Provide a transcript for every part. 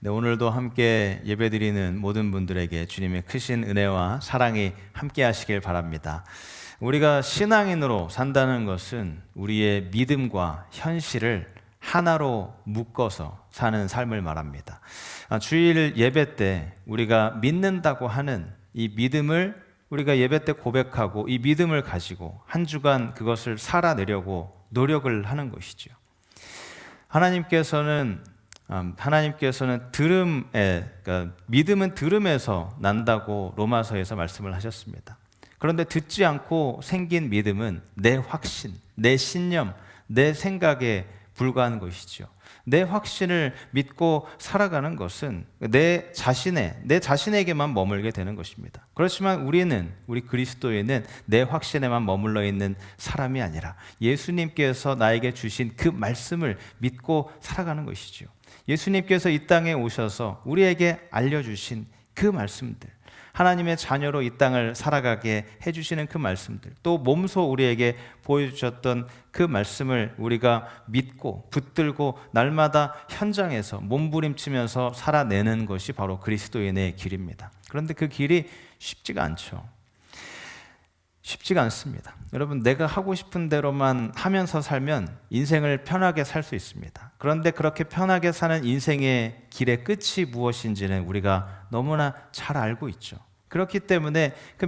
네, 오늘도 함께 예배드리는 모든 분들에게 주님의 크신 은혜와 사랑이 함께 하시길 바랍니다. 우리가 신앙인으로 산다는 것은 우리의 믿음과 현실을 하나로 묶어서 사는 삶을 말합니다. 주일 예배 때 우리가 믿는다고 하는 이 믿음을 우리가 예배 때 고백하고 이 믿음을 가지고 한 주간 그것을 살아내려고 노력을 하는 것이죠. 하나님께서는 그러니까 믿음은 들음에서 난다고 로마서에서 말씀을 하셨습니다. 그런데 듣지 않고 생긴 믿음은 내 확신, 내 신념, 내 생각에 불과한 것이죠. 내 확신을 믿고 살아가는 것은 내 자신에게만 머물게 되는 것입니다. 그렇지만 우리 그리스도인은 내 확신에만 머물러 있는 사람이 아니라 예수님께서 나에게 주신 그 말씀을 믿고 살아가는 것이죠. 예수님께서 이 땅에 오셔서 우리에게 알려주신 그 말씀들, 하나님의 자녀로 이 땅을 살아가게 해주시는 그 말씀들, 또 몸소 우리에게 보여주셨던 그 말씀을 우리가 믿고 붙들고 날마다 현장에서 몸부림치면서 살아내는 것이 바로 그리스도인의 길입니다. 그런데 그 길이 쉽지가 않습니다. 여러분, 내가 하고 싶은 대로만 하면서 살면 인생을 편하게 살 수 있습니다. 그런데 그렇게 편하게 사는 인생의 길의 끝이 무엇인지는 우리가 너무나 잘 알고 있죠. 그렇기 때문에 그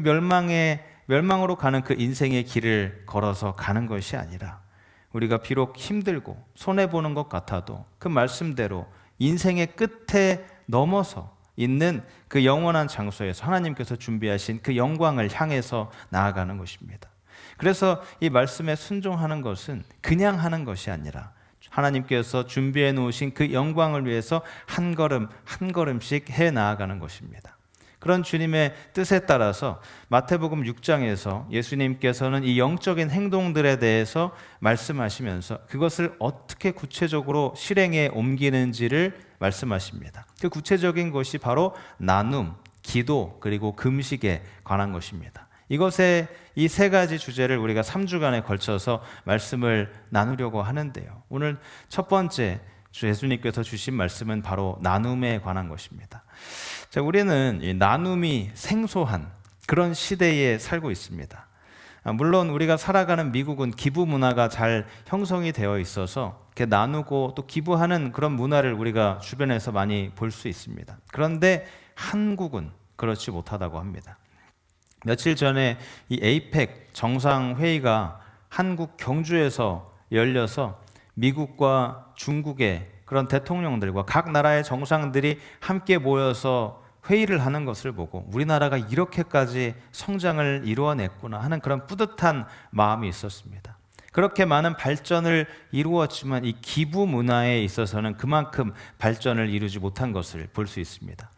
멸망으로 가는 그 인생의 길을 걸어서 가는 것이 아니라 우리가 비록 힘들고 손해보는 것 같아도 그 말씀대로 인생의 끝에 넘어서 있는 그 영원한 장소에서 하나님께서 준비하신 그 영광을 향해서 나아가는 것입니다. 그래서 이 말씀에 순종하는 것은 그냥 하는 것이 아니라 하나님께서 준비해 놓으신 그 영광을 위해서 한 걸음 한 걸음씩 해 나아가는 것입니다. 그런 주님의 뜻에 따라서 마태복음 6장에서 예수님께서는 이 영적인 행동들에 대해서 말씀하시면서 그것을 어떻게 구체적으로 실행에 옮기는지를 말씀하십니다. 그 구체적인 것이 바로 나눔, 기도, 그리고 금식에 관한 것입니다. 이것에 이 세 가지 주제를 우리가 3주간에 걸쳐서 말씀을 나누려고 하는데요. 오늘 첫 번째 예수님께서 주신 말씀은 바로 나눔에 관한 것입니다. 자, 우리는 이 나눔이 생소한 그런 시대에 살고 있습니다. 물론 우리가 살아가는 미국은 기부 문화가 잘 형성이 되어 있어서 이렇게 나누고 또 기부하는 그런 문화를 우리가 주변에서 많이 볼 수 있습니다. 그런데 한국은 그렇지 못하다고 합니다. 며칠 전에 이 에이펙 정상회의가 한국 경주에서 열려서 미국과 중국의 그런 대통령들과 각 나라의 정상들이 함께 모여서 회의를 하는 것을 보고 우리나라가 이렇게까지 성장을 이루어냈구나 하는 그런 뿌듯한 마음이 있었습니다. 그렇게 많은 발전을 이루었지만 이 기부 문화에 있어서는 그만큼 발전을 이루지 못한 것을 볼 수 있습니다.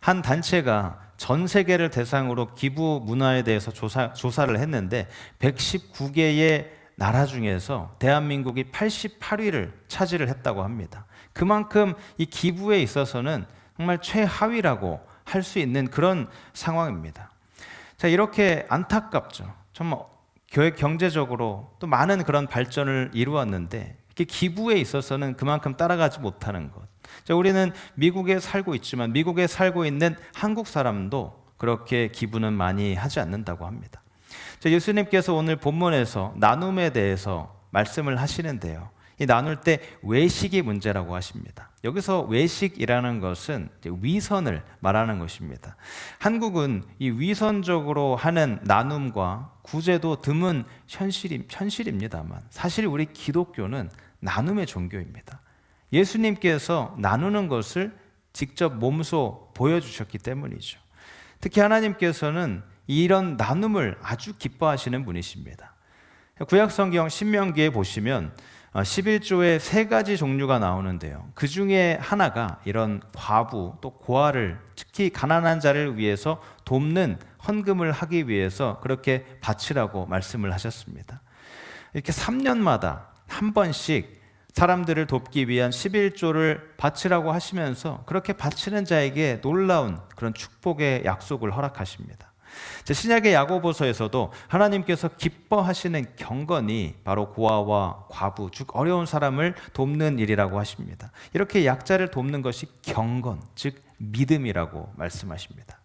한 단체가 전 세계를 대상으로 기부 문화에 대해서 조사를 했는데 119개의 나라 중에서 대한민국이 88위를 차지를 했다고 합니다. 그만큼 이 기부에 있어서는 정말 최하위라고 할 수 있는 그런 상황입니다. 자, 이렇게 안타깝죠. 정말 교회 경제적으로 또 많은 그런 발전을 이루었는데 이렇게 기부에 있어서는 그만큼 따라가지 못하는 것. 자, 우리는 미국에 살고 있지만 미국에 살고 있는 한국 사람도 그렇게 기부는 많이 하지 않는다고 합니다. 자, 예수님께서 오늘 본문에서 나눔에 대해서 말씀을 하시는데요. 이 나눌 때 외식이 문제라고 하십니다. 여기서 외식이라는 것은 위선을 말하는 것입니다. 한국은 이 위선적으로 하는 나눔과 구제도 드문 현실입니다만 사실 우리 기독교는 나눔의 종교입니다. 예수님께서 나누는 것을 직접 몸소 보여주셨기 때문이죠. 특히 하나님께서는 이런 나눔을 아주 기뻐하시는 분이십니다. 구약성경 신명기에 보시면 11조에 세 가지 종류가 나오는데요. 그 중에 하나가 이런 과부 또 고아를 특히 가난한 자를 위해서 돕는 헌금을 하기 위해서 그렇게 바치라고 말씀을 하셨습니다. 이렇게 3년마다 한 번씩 사람들을 돕기 위한 11조를 바치라고 하시면서 그렇게 바치는 자에게 놀라운 그런 축복의 약속을 허락하십니다. 신약의 야고보서에서도 하나님께서 기뻐하시는 경건이 바로 고아와 과부, 즉 어려운 사람을 돕는 일이라고 하십니다. 이렇게 약자를 돕는 것이 경건, 즉 믿음이라고 말씀하십니다.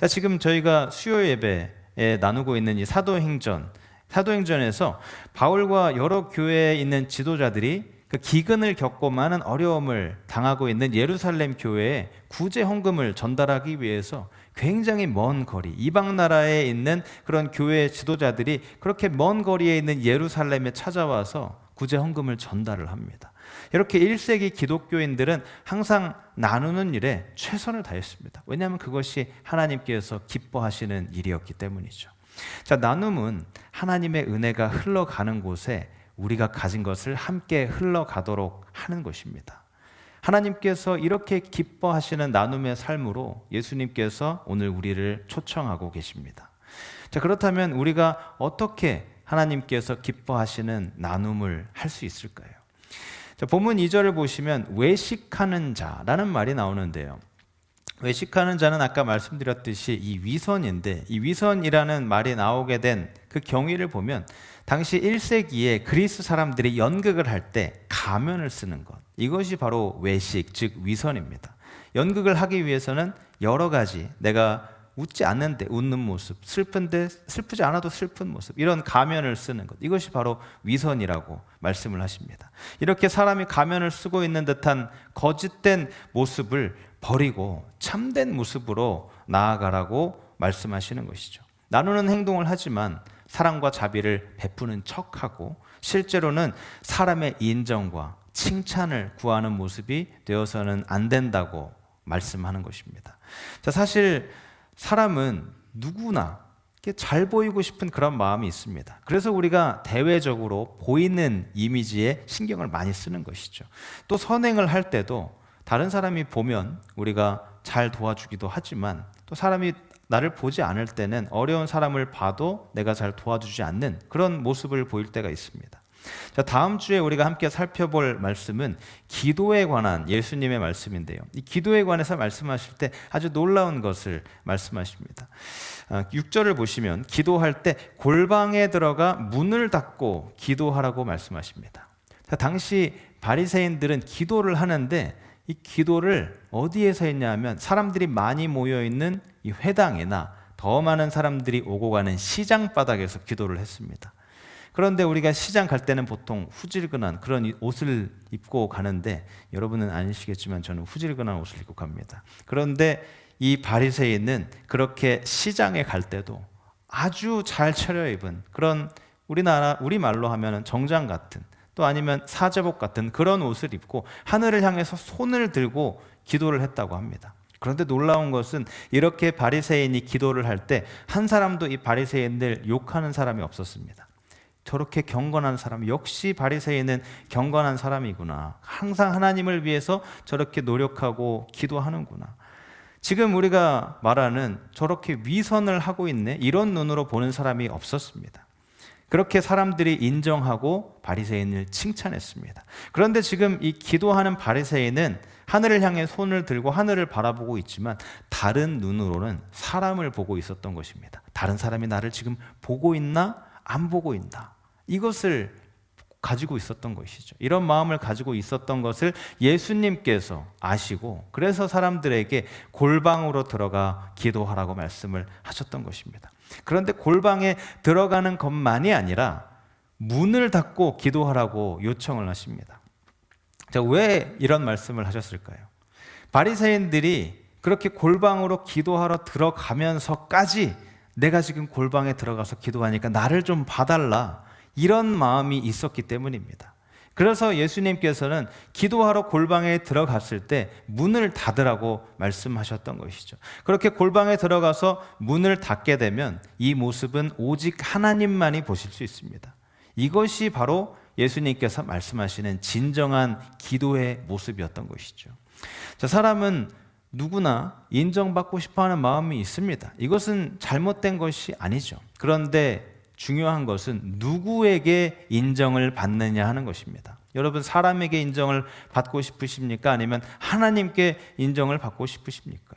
지금 저희가 수요 예배에 나누고 있는 이 사도행전에서 바울과 여러 교회에 있는 지도자들이 그 기근을 겪고 많은 어려움을 당하고 있는 예루살렘 교회에 구제 헌금을 전달하기 위해서 굉장히 먼 거리, 이방 나라에 있는 그런 교회 지도자들이 그렇게 먼 거리에 있는 예루살렘에 찾아와서 구제 헌금을 전달을 합니다. 이렇게 1세기 기독교인들은 항상 나누는 일에 최선을 다했습니다. 왜냐하면 그것이 하나님께서 기뻐하시는 일이었기 때문이죠. 나눔은 하나님의 은혜가 흘러가는 곳에 우리가 가진 것을 함께 흘러가도록 하는 것입니다. 하나님께서 이렇게 기뻐하시는 나눔의 삶으로 예수님께서 오늘 우리를 초청하고 계십니다. 그렇다면 우리가 어떻게 하나님께서 기뻐하시는 나눔을 할 수 있을까요? 본문 2절을 보시면 외식하는 자라는 말이 나오는데요. 외식하는 자는 아까 말씀드렸듯이 이 위선인데, 이 위선이라는 말이 나오게 된 그 경위를 보면 당시 1세기에 그리스 사람들이 연극을 할 때 가면을 쓰는 것, 이것이 바로 외식, 즉 위선입니다. 연극을 하기 위해서는 여러 가지, 내가 웃지 않는데 웃는 모습, 슬픈데 슬프지 않아도 슬픈 모습, 이런 가면을 쓰는 것, 이것이 바로 위선이라고 말씀을 하십니다. 이렇게 사람이 가면을 쓰고 있는 듯한 거짓된 모습을 버리고 참된 모습으로 나아가라고 말씀하시는 것이죠. 나누는 행동을 하지만 사랑과 자비를 베푸는 척하고 실제로는 사람의 인정과 칭찬을 구하는 모습이 되어서는 안 된다고 말씀하는 것입니다. 사실 사람은 누구나 잘 보이고 싶은 그런 마음이 있습니다. 그래서 우리가 대외적으로 보이는 이미지에 신경을 많이 쓰는 것이죠. 또 선행을 할 때도 다른 사람이 보면 우리가 잘 도와주기도 하지만, 또 사람이 나를 보지 않을 때는 어려운 사람을 봐도 내가 잘 도와주지 않는 그런 모습을 보일 때가 있습니다. 다음 주에 우리가 함께 살펴볼 말씀은 기도에 관한 예수님의 말씀인데요. 이 기도에 관해서 말씀하실 때 아주 놀라운 것을 말씀하십니다. 6절을 보시면 기도할 때 골방에 들어가 문을 닫고 기도하라고 말씀하십니다. 당시 바리새인들은 기도를 하는데 이 기도를 어디에서 했냐 하면 사람들이 많이 모여있는 이 회당이나 더 많은 사람들이 오고 가는 시장 바닥에서 기도를 했습니다. 그런데 우리가 시장 갈 때는 보통 후질근한 그런 옷을 입고 가는데, 여러분은 아니시겠지만 저는 후질근한 옷을 입고 갑니다. 그런데 이 바리새인은 그렇게 시장에 갈 때도 아주 잘 차려입은 그런 우리 말로 하면 정장 같은, 또 아니면 사제복 같은 그런 옷을 입고 하늘을 향해서 손을 들고 기도를 했다고 합니다. 그런데 놀라운 것은 이렇게 바리새인이 기도를 할 때 한 사람도 이 바리새인들 욕하는 사람이 없었습니다. 저렇게 경건한 사람, 역시 바리새인은 경건한 사람이구나, 항상 하나님을 위해서 저렇게 노력하고 기도하는구나, 지금 우리가 말하는 저렇게 위선을 하고 있네, 이런 눈으로 보는 사람이 없었습니다. 그렇게 사람들이 인정하고 바리새인을 칭찬했습니다. 그런데 지금 이 기도하는 바리새인은 하늘을 향해 손을 들고 하늘을 바라보고 있지만 다른 눈으로는 사람을 보고 있었던 것입니다. 다른 사람이 나를 지금 보고 있나 안 보고 있나, 이것을 가지고 있었던 것이죠. 이런 마음을 가지고 있었던 것을 예수님께서 아시고 그래서 사람들에게 골방으로 들어가 기도하라고 말씀을 하셨던 것입니다. 그런데 골방에 들어가는 것만이 아니라 문을 닫고 기도하라고 요청을 하십니다. 왜 이런 말씀을 하셨을까요? 바리새인들이 그렇게 골방으로 기도하러 들어가면서까지 내가 지금 골방에 들어가서 기도하니까 나를 좀 봐달라, 이런 마음이 있었기 때문입니다. 그래서 예수님께서는 기도하러 골방에 들어갔을 때 문을 닫으라고 말씀하셨던 것이죠. 그렇게 골방에 들어가서 문을 닫게 되면 이 모습은 오직 하나님만이 보실 수 있습니다. 이것이 바로 예수님께서 말씀하시는 진정한 기도의 모습이었던 것이죠. 사람은 누구나 인정받고 싶어하는 마음이 있습니다. 이것은 잘못된 것이 아니죠. 그런데 중요한 것은 누구에게 인정을 받느냐 하는 것입니다. 여러분, 사람에게 인정을 받고 싶으십니까? 아니면 하나님께 인정을 받고 싶으십니까?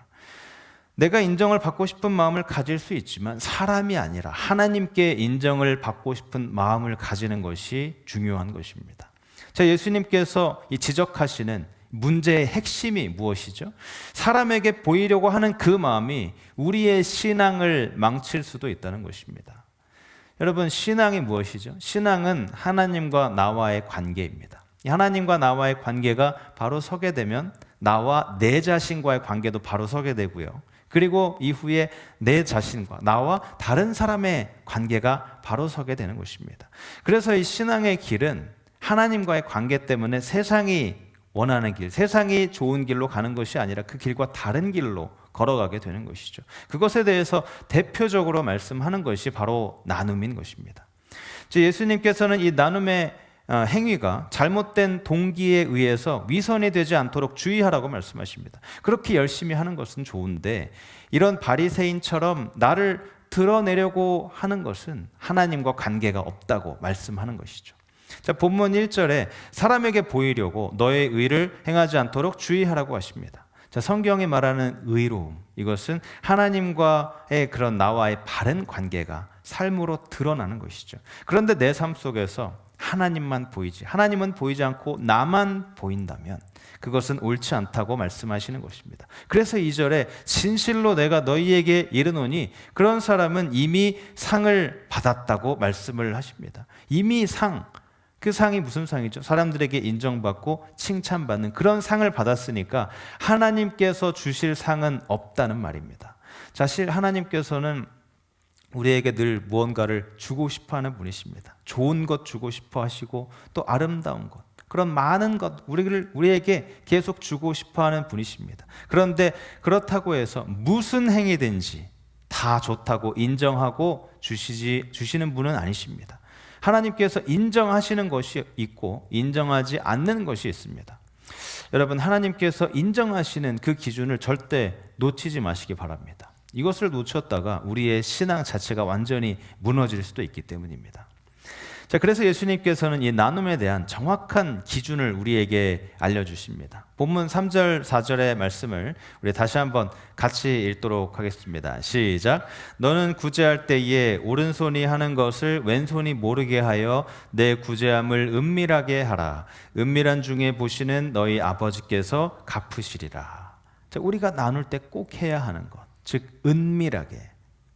내가 인정을 받고 싶은 마음을 가질 수 있지만 사람이 아니라 하나님께 인정을 받고 싶은 마음을 가지는 것이 중요한 것입니다. 자, 예수님께서 이 지적하시는 문제의 핵심이 무엇이죠? 사람에게 보이려고 하는 그 마음이 우리의 신앙을 망칠 수도 있다는 것입니다. 여러분, 신앙이 무엇이죠? 신앙은 하나님과 나와의 관계입니다. 하나님과 나와의 관계가 바로 서게 되면 나와 내 자신과의 관계도 바로 서게 되고요. 그리고 이후에 내 자신과 나와 다른 사람의 관계가 바로 서게 되는 것입니다. 그래서 이 신앙의 길은 하나님과의 관계 때문에 세상이 원하는 길, 세상이 좋은 길로 가는 것이 아니라 그 길과 다른 길로 걸어가게 되는 것이죠. 그것에 대해서 대표적으로 말씀하는 것이 바로 나눔인 것입니다. 예수님께서는 이 나눔의 행위가 잘못된 동기에 의해서 위선이 되지 않도록 주의하라고 말씀하십니다. 그렇게 열심히 하는 것은 좋은데 이런 바리새인처럼 나를 드러내려고 하는 것은 하나님과 관계가 없다고 말씀하는 것이죠. 자, 본문 1절에 사람에게 보이려고 너의 의를 행하지 않도록 주의하라고 하십니다. 자, 성경이 말하는 의로움, 이것은 하나님과의 그런 나와의 바른 관계가 삶으로 드러나는 것이죠. 그런데 내 삶 속에서 하나님만 보이지, 하나님은 보이지 않고 나만 보인다면 그것은 옳지 않다고 말씀하시는 것입니다. 그래서 2절에 진실로 내가 너희에게 이르노니 그런 사람은 이미 상을 받았다고 말씀을 하십니다. 이미 상, 그 상이 무슨 상이죠? 사람들에게 인정받고 칭찬받는 그런 상을 받았으니까 하나님께서 주실 상은 없다는 말입니다. 사실 하나님께서는 우리에게 늘 무언가를 주고 싶어하는 분이십니다. 좋은 것 주고 싶어 하시고 또 아름다운 것, 그런 많은 것 우리에게 계속 주고 싶어하는 분이십니다. 그런데 그렇다고 해서 무슨 행위든지 다 좋다고 인정하고 주시는 분은 아니십니다. 하나님께서 인정하시는 것이 있고 인정하지 않는 것이 있습니다. 여러분, 하나님께서 인정하시는 그 기준을 절대 놓치지 마시기 바랍니다. 이것을 놓쳤다가 우리의 신앙 자체가 완전히 무너질 수도 있기 때문입니다. 자, 그래서 예수님께서는 이 나눔에 대한 정확한 기준을 우리에게 알려주십니다. 본문 3절, 4절의 말씀을 우리 다시 한번 같이 읽도록 하겠습니다. 시작. 너는 구제할 때에 오른손이 하는 것을 왼손이 모르게 하여 내 구제함을 은밀하게 하라. 은밀한 중에 보시는 너희 아버지께서 갚으시리라. 자, 우리가 나눌 때 꼭 해야 하는 것, 즉 은밀하게,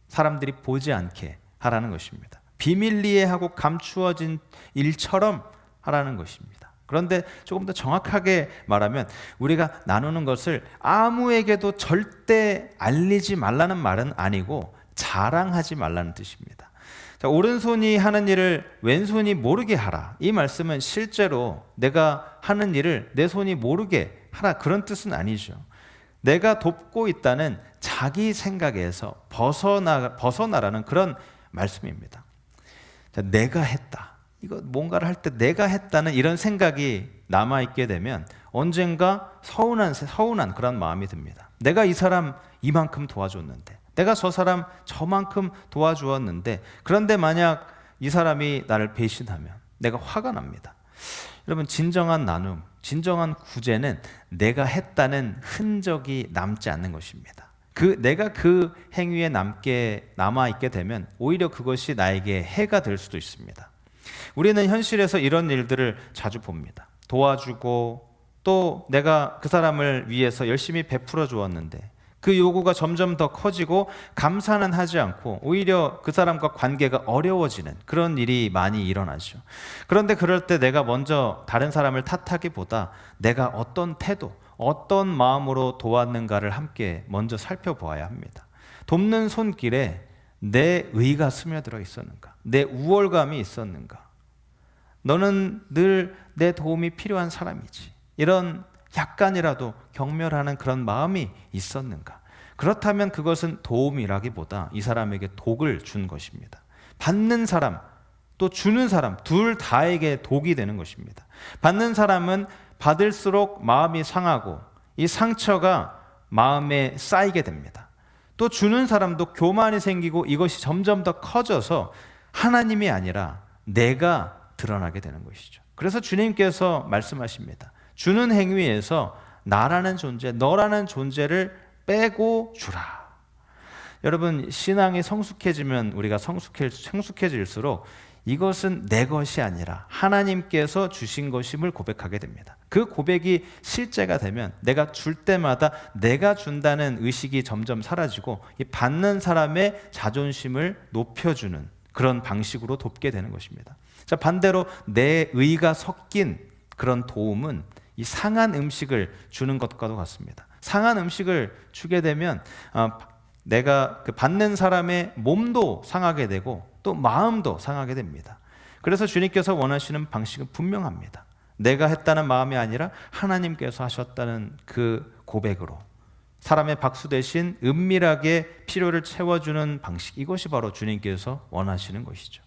사람들이 보지 않게 하라는 것입니다. 비밀리에 하고 감추어진 일처럼 하라는 것입니다. 그런데 조금 더 정확하게 말하면 우리가 나누는 것을 아무에게도 절대 알리지 말라는 말은 아니고 자랑하지 말라는 뜻입니다. 자, 오른손이 하는 일을 왼손이 모르게 하라. 이 말씀은 실제로 내가 하는 일을 내 손이 모르게 하라, 그런 뜻은 아니죠. 내가 돕고 있다는 자기 생각에서 벗어나라는 그런 말씀입니다. 자, 내가 했다, 이거 뭔가를 할 때 내가 했다는 이런 생각이 남아있게 되면 언젠가 서운한 그런 마음이 듭니다. 내가 이 사람 이만큼 도와줬는데, 내가 저 사람 저만큼 도와주었는데, 그런데 만약 이 사람이 나를 배신하면 내가 화가 납니다. 여러분, 진정한 나눔, 진정한 구제는 내가 했다는 흔적이 남지 않는 것입니다. 내가 그 행위에 남아있게 되면 오히려 그것이 나에게 해가 될 수도 있습니다. 우리는 현실에서 이런 일들을 자주 봅니다. 도와주고 또 내가 그 사람을 위해서 열심히 베풀어 주었는데 그 요구가 점점 더 커지고 감사는 하지 않고 오히려 그 사람과 관계가 어려워지는 그런 일이 많이 일어나죠. 그런데 그럴 때 내가 먼저 다른 사람을 탓하기보다 내가 어떤 태도, 어떤 마음으로 도왔는가를 함께 먼저 살펴보아야 합니다. 돕는 손길에 내 의가 스며들어 있었는가? 내 우월감이 있었는가? 너는 늘 내 도움이 필요한 사람이지, 이런 약간이라도 경멸하는 그런 마음이 있었는가? 그렇다면 그것은 도움이라기보다 이 사람에게 독을 준 것입니다. 받는 사람 또 주는 사람 둘 다에게 독이 되는 것입니다. 받는 사람은 받을수록 마음이 상하고 이 상처가 마음에 쌓이게 됩니다. 또 주는 사람도 교만이 생기고 이것이 점점 더 커져서 하나님이 아니라 내가 드러나게 되는 것이죠. 그래서 주님께서 말씀하십니다. 주는 행위에서 나라는 존재, 너라는 존재를 빼고 주라. 여러분, 신앙이 성숙해지면 우리가 성숙해질수록 이것은 내 것이 아니라 하나님께서 주신 것임을 고백하게 됩니다. 그 고백이 실제가 되면 내가 줄 때마다 내가 준다는 의식이 점점 사라지고 이 받는 사람의 자존심을 높여주는 그런 방식으로 돕게 되는 것입니다. 자, 반대로 내 의가 섞인 그런 도움은 이 상한 음식을 주는 것과도 같습니다. 상한 음식을 주게 되면 내가 그 받는 사람의 몸도 상하게 되고 또 마음도 상하게 됩니다. 그래서 주님께서 원하시는 방식은 분명합니다. 내가 했다는 마음이 아니라 하나님께서 하셨다는 그 고백으로 사람의 박수 대신 은밀하게 필요를 채워주는 방식, 이것이 바로 주님께서 원하시는 것이죠.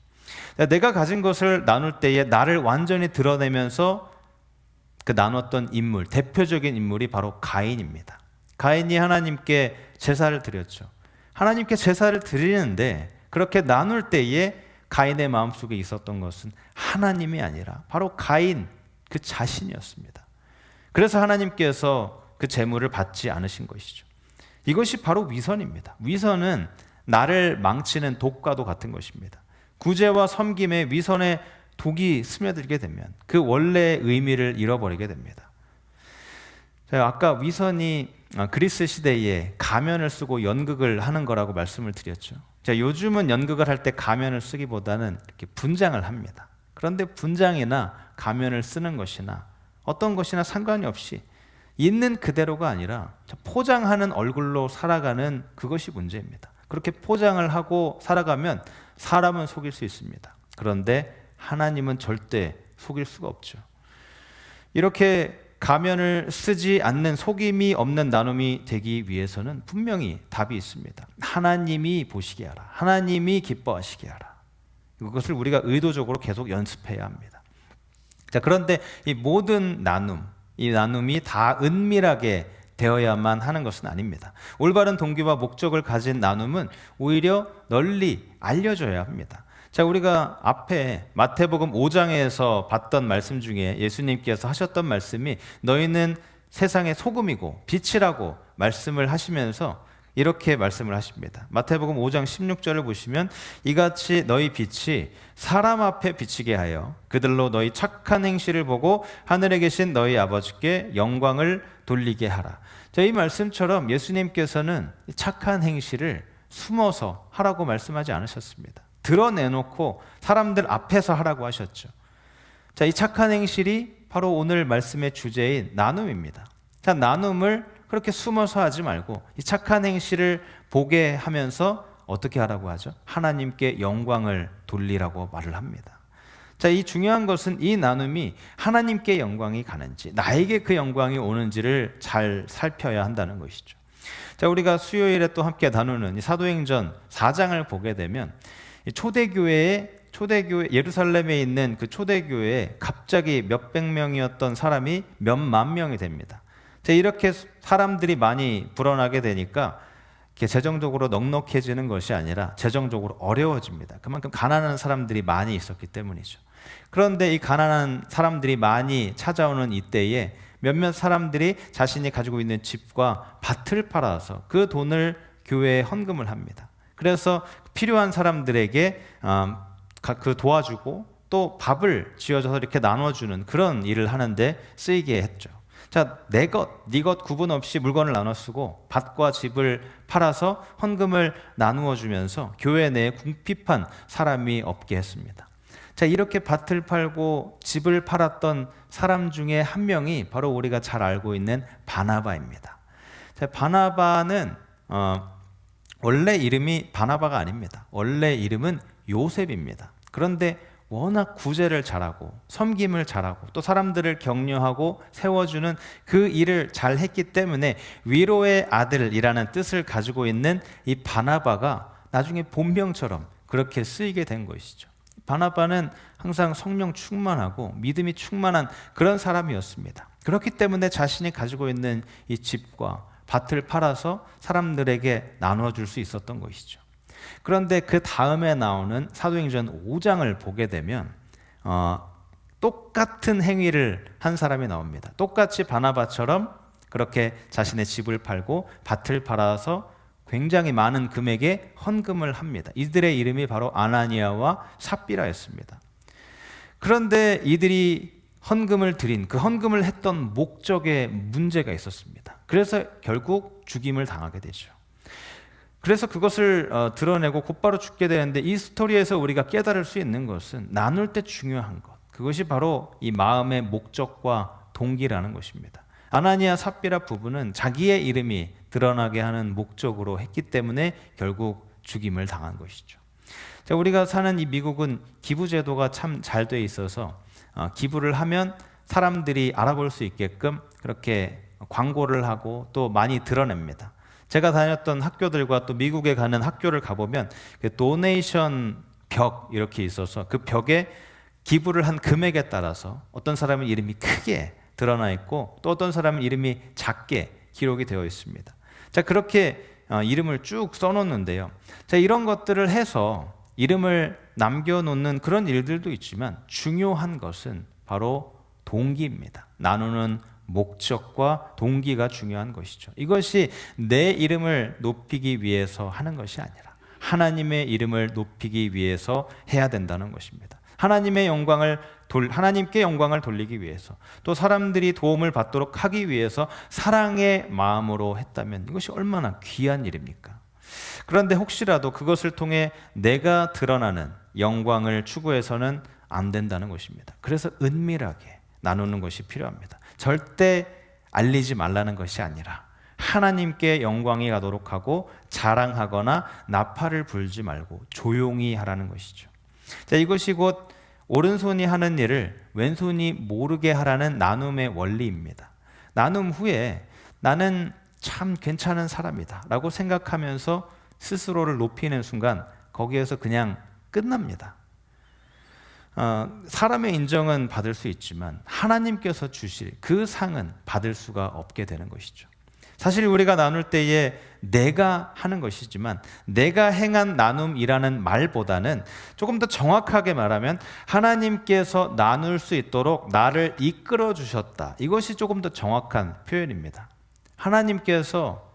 내가 가진 것을 나눌 때에 나를 완전히 드러내면서 그 나눴던 인물, 대표적인 인물이 바로 가인입니다. 가인이 하나님께 제사를 드렸죠. 하나님께 제사를 드리는데 그렇게 나눌 때에 가인의 마음속에 있었던 것은 하나님이 아니라 바로 가인 그 자신이었습니다. 그래서 하나님께서 그 제물을 받지 않으신 것이죠. 이것이 바로 위선입니다. 위선은 나를 망치는 독과도 같은 것입니다. 구제와 섬김에 위선의 독이 스며들게 되면 그 원래의 의미를 잃어버리게 됩니다. 제가 아까 위선이 그리스 시대에 가면을 쓰고 연극을 하는 거라고 말씀을 드렸죠. 자, 요즘은 연극을 할 때 가면을 쓰기보다는 이렇게 분장을 합니다. 그런데 분장이나 가면을 쓰는 것이나 어떤 것이나 상관이 없이 있는 그대로가 아니라 포장하는 얼굴로 살아가는 그것이 문제입니다. 그렇게 포장을 하고 살아가면 사람은 속일 수 있습니다. 그런데 하나님은 절대 속일 수가 없죠. 이렇게 가면을 쓰지 않는 속임이 없는 나눔이 되기 위해서는 분명히 답이 있습니다. 하나님이 보시게 하라. 하나님이 기뻐하시게 하라. 그것을 우리가 의도적으로 계속 연습해야 합니다. 자, 그런데 이 모든 나눔, 이 나눔이 다 은밀하게 되어야만 하는 것은 아닙니다. 올바른 동기와 목적을 가진 나눔은 오히려 널리 알려져야 합니다. 자, 우리가 앞에 마태복음 5장에서 봤던 말씀 중에 예수님께서 하셨던 말씀이 너희는 세상의 소금이고 빛이라고 말씀을 하시면서 이렇게 말씀을 하십니다. 마태복음 5장 16절을 보시면 이같이 너희 빛이 사람 앞에 비치게 하여 그들로 너희 착한 행실을 보고 하늘에 계신 너희 아버지께 영광을 돌리게 하라. 자, 이 말씀처럼 예수님께서는 착한 행실을 숨어서 하라고 말씀하지 않으셨습니다. 드러내놓고 사람들 앞에서 하라고 하셨죠. 자, 이 착한 행실이 바로 오늘 말씀의 주제인 나눔입니다. 자, 나눔을 그렇게 숨어서 하지 말고 이 착한 행실을 보게 하면서 어떻게 하라고 하죠? 하나님께 영광을 돌리라고 말을 합니다. 자, 이 중요한 것은 이 나눔이 하나님께 영광이 가는지 나에게 그 영광이 오는지를 잘 살펴야 한다는 것이죠. 자, 우리가 수요일에 또 함께 나누는 이 사도행전 4장을 보게 되면 초대교회 예루살렘에 있는 그 초대교회에 갑자기 몇백 명이었던 사람이 몇만 명이 됩니다. 자, 이렇게 사람들이 많이 불어나게 되니까 재정적으로 넉넉해지는 것이 아니라 재정적으로 어려워집니다. 그만큼 가난한 사람들이 많이 있었기 때문이죠. 그런데 이 가난한 사람들이 많이 찾아오는 이때에 몇몇 사람들이 자신이 가지고 있는 집과 밭을 팔아서 그 돈을 교회에 헌금을 합니다. 그래서 필요한 사람들에게 그 도와주고 또 밥을 지어줘서 이렇게 나눠주는 그런 일을 하는데 쓰이게 했죠. 자, 내 것, 네 것 구분 없이 물건을 나눠 쓰고 밭과 집을 팔아서 헌금을 나누어 주면서 교회 내에 궁핍한 사람이 없게 했습니다. 자, 이렇게 밭을 팔고 집을 팔았던 사람 중에 한 명이 바로 우리가 잘 알고 있는 바나바입니다. 자, 바나바는 원래 이름이 바나바가 아닙니다. 원래 이름은 요셉입니다. 그런데 워낙 구제를 잘하고 섬김을 잘하고 또 사람들을 격려하고 세워주는 그 일을 잘했기 때문에 위로의 아들이라는 뜻을 가지고 있는 이 바나바가 나중에 본명처럼 그렇게 쓰이게 된 것이죠. 바나바는 항상 성령 충만하고 믿음이 충만한 그런 사람이었습니다. 그렇기 때문에 자신이 가지고 있는 이 집과 밭을 팔아서 사람들에게 나눠줄 수 있었던 것이죠. 그런데 그 다음에 나오는 사도행전 5장을 보게 되면 똑같은 행위를 한 사람이 나옵니다. 똑같이 바나바처럼 그렇게 자신의 집을 팔고 밭을 팔아서 굉장히 많은 금액의 헌금을 합니다. 이들의 이름이 바로 아나니아와 삽비라였습니다. 그런데 이들이 헌금을 드린 그 헌금을 했던 목적에 문제가 있었습니다. 그래서 결국 죽임을 당하게 되죠. 그래서 그것을 드러내고 곧바로 죽게 되는데, 이 스토리에서 우리가 깨달을 수 있는 것은 나눌 때 중요한 것, 그것이 바로 이 마음의 목적과 동기라는 것입니다. 아나니아 삽비라 부부는 자기의 이름이 드러나게 하는 목적으로 했기 때문에 결국 죽임을 당한 것이죠. 자, 우리가 사는 이 미국은 기부 제도가 참 잘 돼 있어서 기부를 하면 사람들이 알아볼 수 있게끔 그렇게 광고를 하고 또 많이 드러냅니다. 제가 다녔던 학교들과 또 미국에 가는 학교를 가보면 그 도네이션 벽 이렇게 있어서 그 벽에 기부를 한 금액에 따라서 어떤 사람은 이름이 크게 드러나 있고 또 어떤 사람은 이름이 작게 기록이 되어 있습니다. 자, 그렇게 이름을 쭉 써놓는데요. 자, 이런 것들을 해서 이름을 남겨놓는 그런 일들도 있지만 중요한 것은 바로 동기입니다. 나누는 목적과 동기가 중요한 것이죠. 이것이 내 이름을 높이기 위해서 하는 것이 아니라 하나님의 이름을 높이기 위해서 해야 된다는 것입니다. 하나님께 영광을 돌리기 위해서, 또 사람들이 도움을 받도록 하기 위해서 사랑의 마음으로 했다면 이것이 얼마나 귀한 일입니까? 그런데 혹시라도 그것을 통해 내가 드러나는 영광을 추구해서는 안 된다는 것입니다. 그래서 은밀하게 나누는 것이 필요합니다. 절대 알리지 말라는 것이 아니라 하나님께 영광이 가도록 하고 자랑하거나 나팔을 불지 말고 조용히 하라는 것이죠. 자, 이것이 곧 오른손이 하는 일을 왼손이 모르게 하라는 나눔의 원리입니다. 나눔 후에 나는 참 괜찮은 사람이다 라고 생각하면서 스스로를 높이는 순간 거기에서 그냥 끝납니다. 사람의 인정은 받을 수 있지만 하나님께서 주실 그 상은 받을 수가 없게 되는 것이죠. 사실 우리가 나눌 때에 내가 하는 것이지만 내가 행한 나눔이라는 말보다는 조금 더 정확하게 말하면 하나님께서 나눌 수 있도록 나를 이끌어 주셨다. 이것이 조금 더 정확한 표현입니다. 하나님께서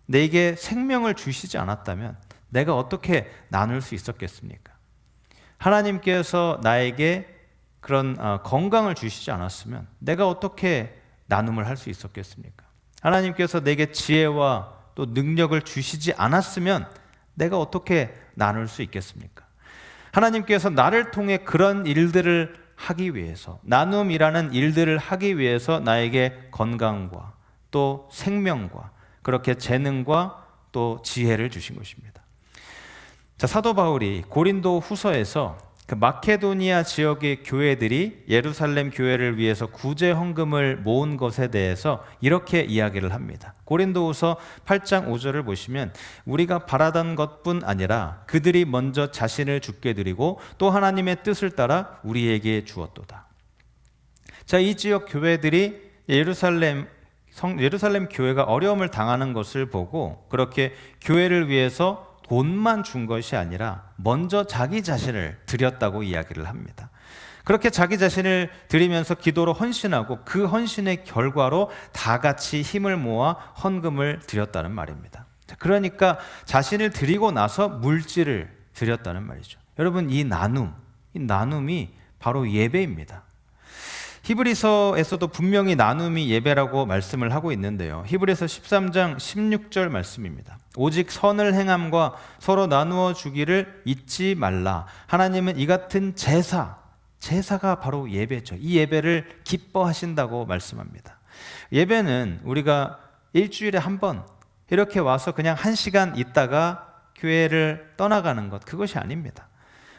내게 생명을 주시지 않았다면 내가 어떻게 나눌 수 있었겠습니까? 하나님께서 나에게 그런 건강을 주시지 않았으면 내가 어떻게 나눔을 할 수 있었겠습니까? 하나님께서 내게 지혜와 또 능력을 주시지 않았으면 내가 어떻게 나눌 수 있겠습니까? 하나님께서 나를 통해 그런 일들을 하기 위해서, 나눔이라는 일들을 하기 위해서 나에게 건강과 또 생명과 그렇게 재능과 또 지혜를 주신 것입니다. 자, 사도 바울이 고린도 후서에서 그 마케도니아 지역의 교회들이 예루살렘 교회를 위해서 구제 헌금을 모은 것에 대해서 이렇게 이야기를 합니다. 고린도후서 8장 5절을 보시면 우리가 바라던 것뿐 아니라 그들이 먼저 자신을 주께 드리고 또 하나님의 뜻을 따라 우리에게 주었도다. 자, 이 지역 교회들이 예루살렘 교회가 어려움을 당하는 것을 보고 그렇게 교회를 위해서 돈만 준 것이 아니라 먼저 자기 자신을 드렸다고 이야기를 합니다. 그렇게 자기 자신을 드리면서 기도로 헌신하고 그 헌신의 결과로 다 같이 힘을 모아 헌금을 드렸다는 말입니다. 그러니까 자신을 드리고 나서 물질을 드렸다는 말이죠. 여러분, 이 나눔이 바로 예배입니다. 히브리서에서도 분명히 나눔이 예배라고 말씀을 하고 있는데요. 히브리서 13장 16절 말씀입니다. 오직 선을 행함과 서로 나누어 주기를 잊지 말라. 하나님은 이 같은 제사가 바로 예배죠. 이 예배를 기뻐하신다고 말씀합니다. 예배는 우리가 일주일에 한 번 이렇게 와서 그냥 1시간 있다가 교회를 떠나가는 것, 그것이 아닙니다.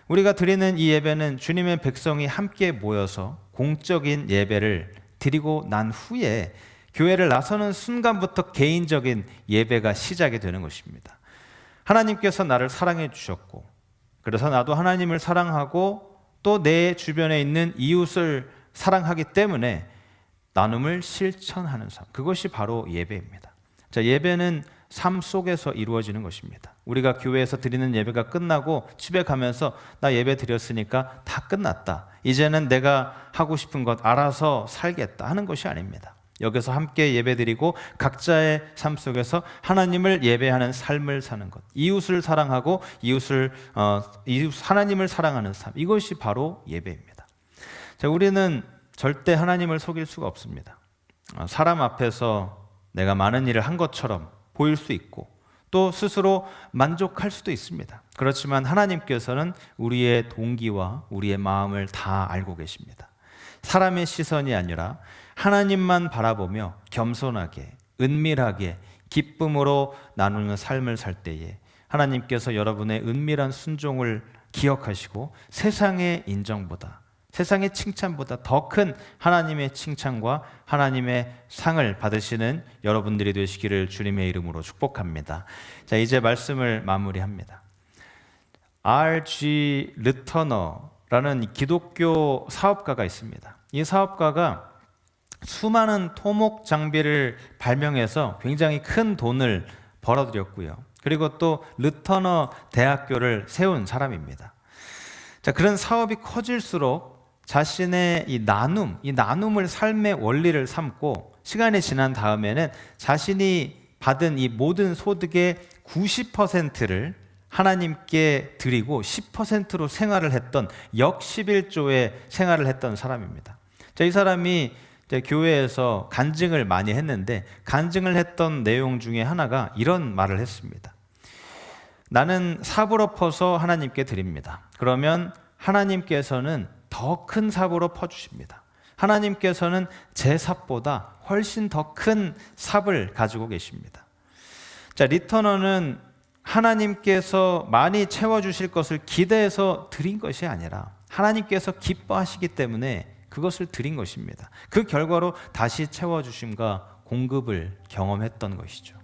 우리가 드리는 이 예배는 주님의 백성이 함께 모여서 공적인 예배를 드리고 난 후에 교회를 나서는 순간부터 개인적인 예배가 시작이 되는 것입니다. 하나님께서 나를 사랑해 주셨고, 그래서 나도 하나님을 사랑하고 또 내 주변에 있는 이웃을 사랑하기 때문에 나눔을 실천하는 삶, 그것이 바로 예배입니다. 자, 예배는 삶 속에서 이루어지는 것입니다. 우리가 교회에서 드리는 예배가 끝나고 집에 가면서 나 예배 드렸으니까 다 끝났다, 이제는 내가 하고 싶은 것 알아서 살겠다 하는 것이 아닙니다. 여기서 함께 예배드리고 각자의 삶 속에서 하나님을 예배하는 삶을 사는 것, 이웃을 사랑하고 하나님을 사랑하는 삶, 이것이 바로 예배입니다. 자, 우리는 절대 하나님을 속일 수가 없습니다. 사람 앞에서 내가 많은 일을 한 것처럼 보일 수 있고 또 스스로 만족할 수도 있습니다. 그렇지만 하나님께서는 우리의 동기와 우리의 마음을 다 알고 계십니다. 사람의 시선이 아니라 하나님만 바라보며 겸손하게, 은밀하게, 기쁨으로 나누는 삶을 살 때에 하나님께서 여러분의 은밀한 순종을 기억하시고 세상의 인정보다, 세상의 칭찬보다 더 큰 하나님의 칭찬과 하나님의 상을 받으시는 여러분들이 되시기를 주님의 이름으로 축복합니다. 자, 이제 말씀을 마무리합니다. R.G. 르터너라는 기독교 사업가가 있습니다. 이 사업가가 수많은 토목 장비를 발명해서 굉장히 큰 돈을 벌어들였고요. 그리고 또 르터너 대학교를 세운 사람입니다. 자, 그런 사업이 커질수록 자신의 이 나눔을 삶의 원리를 삼고 시간이 지난 다음에는 자신이 받은 이 모든 소득의 90%를 하나님께 드리고 10%로 생활을 했던 역11조의 생활을 했던 사람입니다. 자, 이 사람이 교회에서 간증을 많이 했는데 간증을 했던 내용 중에 하나가 이런 말을 했습니다. 나는 삽을 엎어서 하나님께 드립니다. 그러면 하나님께서는 더 큰 삽으로 퍼주십니다. 하나님께서는 제 삽보다 훨씬 더 큰 삽을 가지고 계십니다. 자, 리터너는 하나님께서 많이 채워주실 것을 기대해서 드린 것이 아니라 하나님께서 기뻐하시기 때문에 그것을 드린 것입니다. 그 결과로 다시 채워주심과 공급을 경험했던 것이죠.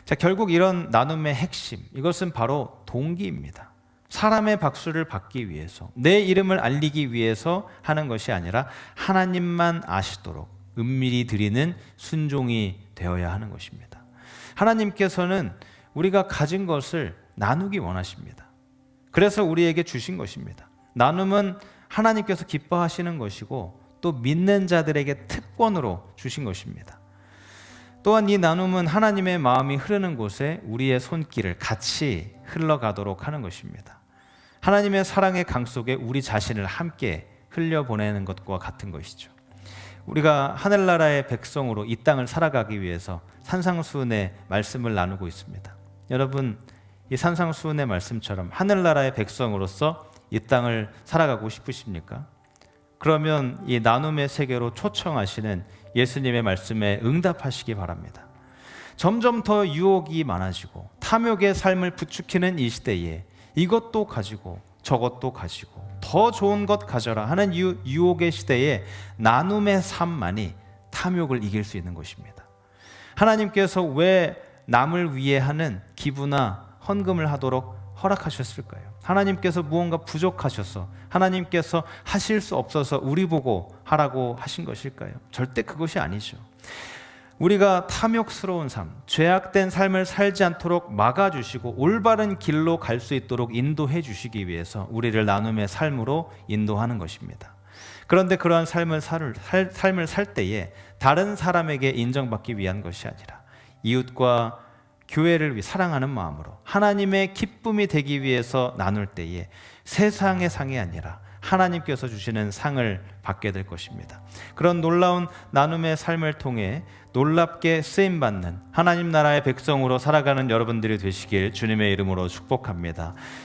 자, 결국 이런 나눔의 핵심, 이것은 바로 동기입니다. 사람의 박수를 받기 위해서, 내 이름을 알리기 위해서 하는 것이 아니라 하나님만 아시도록 은밀히 드리는 순종이 되어야 하는 것입니다. 하나님께서는 우리가 가진 것을 나누기 원하십니다. 그래서 우리에게 주신 것입니다. 나눔은 하나님께서 기뻐하시는 것이고 또 믿는 자들에게 특권으로 주신 것입니다. 또한 이 나눔은 하나님의 마음이 흐르는 곳에 우리의 손길을 같이 흘러가도록 하는 것입니다. 하나님의 사랑의 강 속에 우리 자신을 함께 흘려보내는 것과 같은 것이죠. 우리가 하늘나라의 백성으로 이 땅을 살아가기 위해서 산상수훈의 말씀을 나누고 있습니다. 여러분, 이 산상수훈의 말씀처럼 하늘나라의 백성으로서 이 땅을 살아가고 싶으십니까? 그러면 이 나눔의 세계로 초청하시는 예수님의 말씀에 응답하시기 바랍니다. 점점 더 유혹이 많아지고 탐욕의 삶을 부추기는 이 시대에 이것도 가지고 저것도 가지고 더 좋은 것 가져라 하는 유혹의 시대에 나눔의 삶만이 탐욕을 이길 수 있는 것입니다. 하나님께서 왜 남을 위해 하는 기부나 헌금을 하도록 허락하셨을까요? 하나님께서 무언가 부족하셔서, 하나님께서 하실 수 없어서 우리 보고 하라고 하신 것일까요? 절대 그것이 아니죠. 우리가 탐욕스러운 삶, 죄악된 삶을 살지 않도록 막아주시고 올바른 길로 갈 수 있도록 인도해 주시기 위해서 우리를 나눔의 삶으로 인도하는 것입니다. 그런데 그러한 삶을 살 때에 다른 사람에게 인정받기 위한 것이 아니라 이웃과 교회를 사랑하는 마음으로 하나님의 기쁨이 되기 위해서 나눌 때에 세상의 상이 아니라 하나님께서 주시는 상을 받게 될 것입니다. 그런 놀라운 나눔의 삶을 통해 놀랍게 쓰임받는 하나님 나라의 백성으로 살아가는 여러분들이 되시길 주님의 이름으로 축복합니다.